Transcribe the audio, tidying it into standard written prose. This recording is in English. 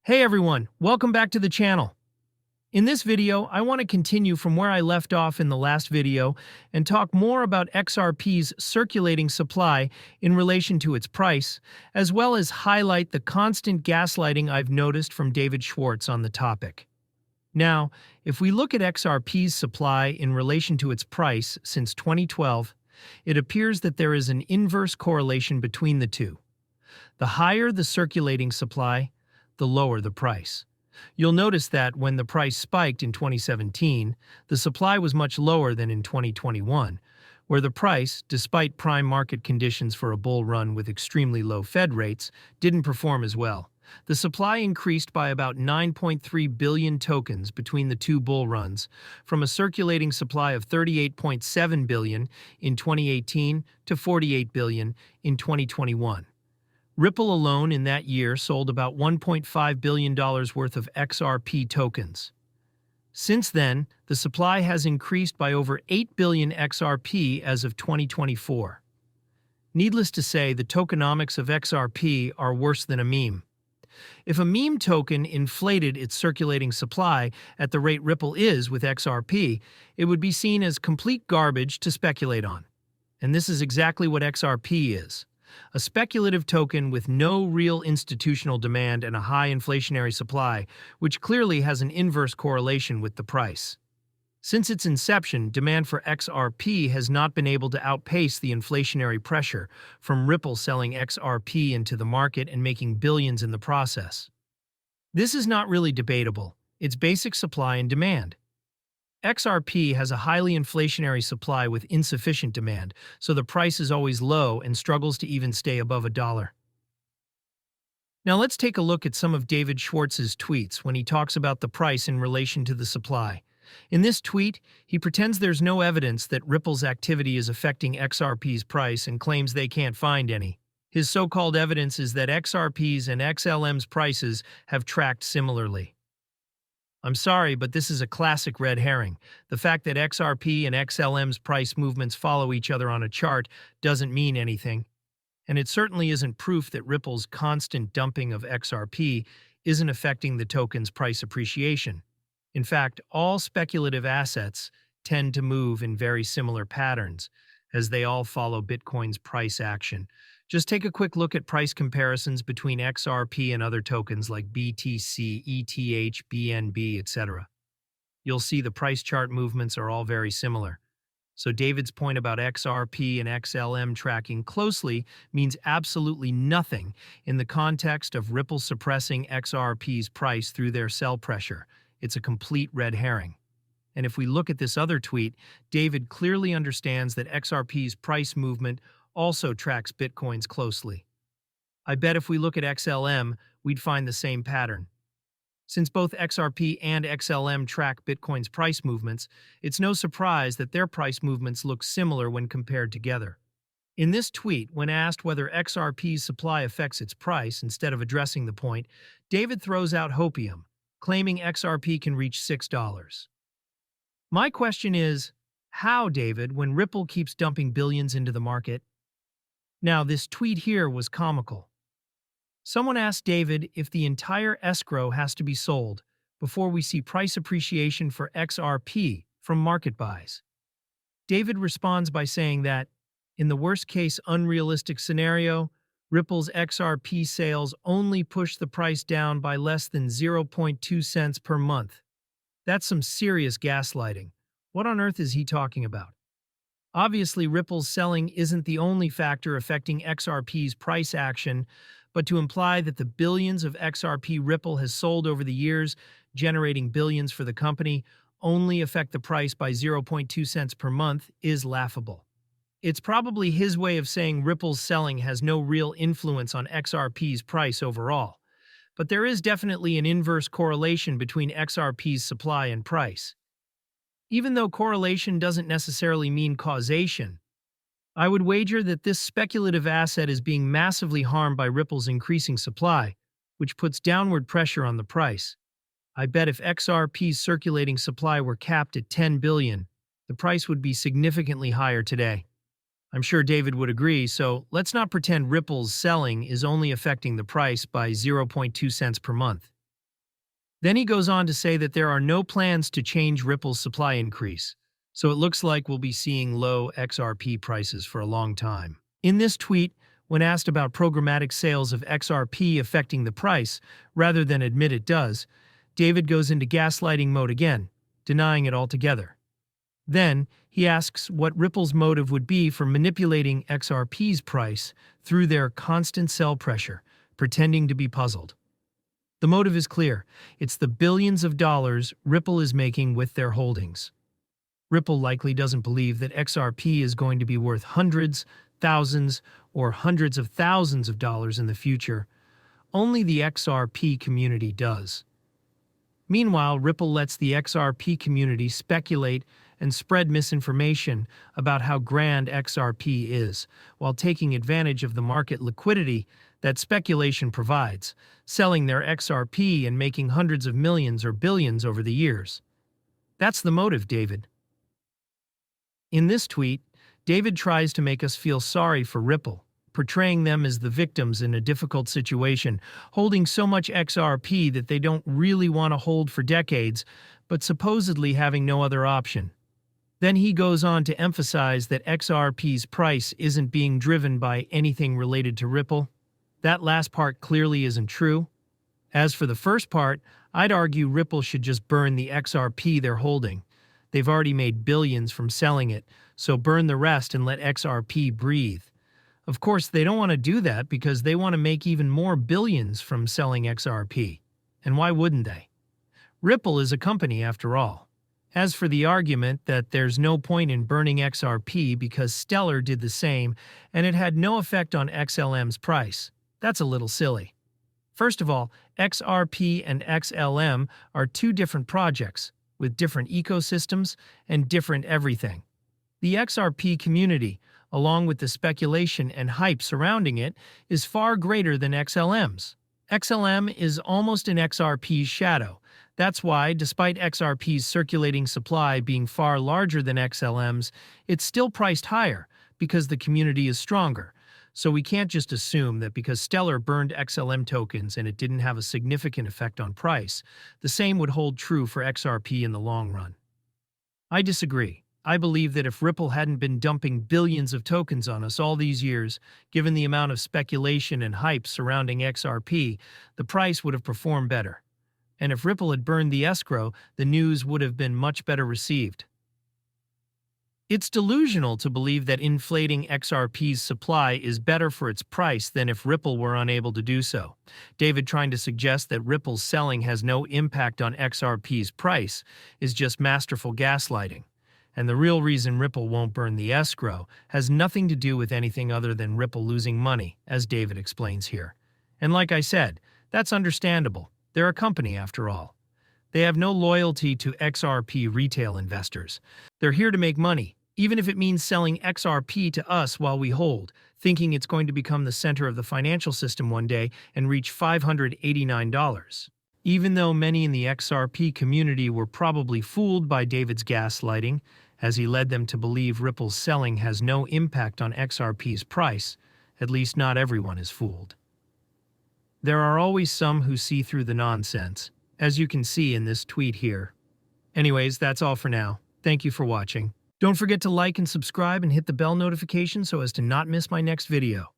Hey everyone, welcome back to the channel. In this video, I want to continue from where I left off in the last video and talk more about XRP's circulating supply in relation to its price, as well as highlight the constant gaslighting I've noticed from David Schwartz on the topic. Now, if we look at XRP's supply in relation to its price since 2012, it appears that there is an inverse correlation between the two. The higher the circulating supply, the lower the price. You'll notice that when the price spiked in 2017, the supply was much lower than in 2021, where the price, despite prime market conditions for a bull run with extremely low Fed rates, didn't perform as well. The supply increased by about 9.3 billion tokens between the two bull runs, from a circulating supply of 38.7 billion in 2018 to 48 billion in 2021. Ripple alone in that year sold about $1.5 billion worth of XRP tokens. Since then, the supply has increased by over 8 billion XRP as of 2024. Needless to say, the tokenomics of XRP are worse than a meme. If a meme token inflated its circulating supply at the rate Ripple is with XRP, it would be seen as complete garbage to speculate on. And this is exactly what XRP is. A speculative token with no real institutional demand and a high inflationary supply, which clearly has an inverse correlation with the price. Since its inception, demand for XRP has not been able to outpace the inflationary pressure from Ripple selling XRP into the market and making billions in the process. This is not really debatable. It's basic supply and demand. XRP has a highly inflationary supply with insufficient demand, so the price is always low and struggles to even stay above $1. Now let's take a look at some of David Schwartz's tweets when he talks about the price in relation to the supply. In this tweet, he pretends there's no evidence that Ripple's activity is affecting XRP's price and claims they can't find any. His so-called evidence is that XRP's and XLM's prices have tracked similarly. I'm sorry, but this is a classic red herring. The fact that XRP and XLM's price movements follow each other on a chart doesn't mean anything. And it certainly isn't proof that Ripple's constant dumping of XRP isn't affecting the token's price appreciation. In fact, all speculative assets tend to move in very similar patterns, as they all follow Bitcoin's price action. Just take a quick look at price comparisons between XRP and other tokens like BTC, ETH, BNB, etc. You'll see the price chart movements are all very similar. So David's point about XRP and XLM tracking closely means absolutely nothing in the context of Ripple suppressing XRP's price through their sell pressure. It's a complete red herring. And if we look at this other tweet, David clearly understands that XRP's price movement also tracks Bitcoin's closely. I bet if we look at XLM, we'd find the same pattern. Since both XRP and XLM track Bitcoin's price movements, it's no surprise that their price movements look similar when compared together. In this tweet, when asked whether XRP's supply affects its price instead of addressing the point, David throws out hopium, claiming XRP can reach $6. My question is, how, David, when Ripple keeps dumping billions into the market? Now, this tweet here was comical. Someone asked David if the entire escrow has to be sold before we see price appreciation for XRP from market buys. David responds by saying that, in the worst-case unrealistic scenario, Ripple's XRP sales only push the price down by less than 0.2 cents per month. That's some serious gaslighting. What on earth is he talking about? Obviously, Ripple's selling isn't the only factor affecting XRP's price action, but to imply that the billions of XRP Ripple has sold over the years, generating billions for the company, only affect the price by 0.2 cents per month is laughable. It's probably his way of saying Ripple's selling has no real influence on XRP's price overall, but there is definitely an inverse correlation between XRP's supply and price. Even though correlation doesn't necessarily mean causation, I would wager that this speculative asset is being massively harmed by Ripple's increasing supply, which puts downward pressure on the price. I bet if XRP's circulating supply were capped at 10 billion, the price would be significantly higher today. I'm sure David would agree, so let's not pretend Ripple's selling is only affecting the price by 0.2 cents per month. Then he goes on to say that there are no plans to change Ripple's supply increase, so it looks like we'll be seeing low XRP prices for a long time. In this tweet, when asked about programmatic sales of XRP affecting the price, rather than admit it does, David goes into gaslighting mode again, denying it altogether. Then, he asks what Ripple's motive would be for manipulating XRP's price through their constant sell pressure, pretending to be puzzled. The motive is clear. It's the billions of dollars Ripple is making with their holdings. Ripple likely doesn't believe that XRP is going to be worth hundreds, thousands, or hundreds of thousands of dollars in the future. Only the XRP community does. Meanwhile, Ripple lets the XRP community speculate and spread misinformation about how grand XRP is, while taking advantage of the market liquidity that speculation provides, selling their XRP and making hundreds of millions or billions over the years. That's the motive, David. In this tweet, David tries to make us feel sorry for Ripple, portraying them as the victims in a difficult situation, holding so much XRP that they don't really want to hold for decades, but supposedly having no other option. Then he goes on to emphasize that XRP's price isn't being driven by anything related to Ripple. That last part clearly isn't true. As for the first part, I'd argue Ripple should just burn the XRP they're holding. They've already made billions from selling it, so burn the rest and let XRP breathe. Of course, they don't want to do that because they want to make even more billions from selling XRP. And why wouldn't they? Ripple is a company after all. As for the argument that there's no point in burning XRP because Stellar did the same and it had no effect on XLM's price, that's a little silly. First of all, XRP and XLM are two different projects with different ecosystems and different everything. The XRP community, along with the speculation and hype surrounding it, is far greater than XLM's. XLM is almost in XRP's shadow. That's why, despite XRP's circulating supply being far larger than XLM's, it's still priced higher because the community is stronger. So we can't just assume that because Stellar burned XLM tokens and it didn't have a significant effect on price, the same would hold true for XRP in the long run. I disagree. I believe that if Ripple hadn't been dumping billions of tokens on us all these years, given the amount of speculation and hype surrounding XRP, the price would have performed better. And if Ripple had burned the escrow, the news would have been much better received. It's delusional to believe that inflating XRP's supply is better for its price than if Ripple were unable to do so. David trying to suggest that Ripple's selling has no impact on XRP's price is just masterful gaslighting. And the real reason Ripple won't burn the escrow has nothing to do with anything other than Ripple losing money, as David explains here. And like I said, that's understandable. They're a company after all. They have no loyalty to XRP retail investors. They're here to make money, even if it means selling XRP to us while we hold, thinking it's going to become the center of the financial system one day and reach $589. Even though many in the XRP community were probably fooled by David's gaslighting, as he led them to believe Ripple's selling has no impact on XRP's price, at least not everyone is fooled. There are always some who see through the nonsense, as you can see in this tweet here. Anyways, that's all for now. Thank you for watching. Don't forget to like and subscribe and hit the bell notification so as to not miss my next video.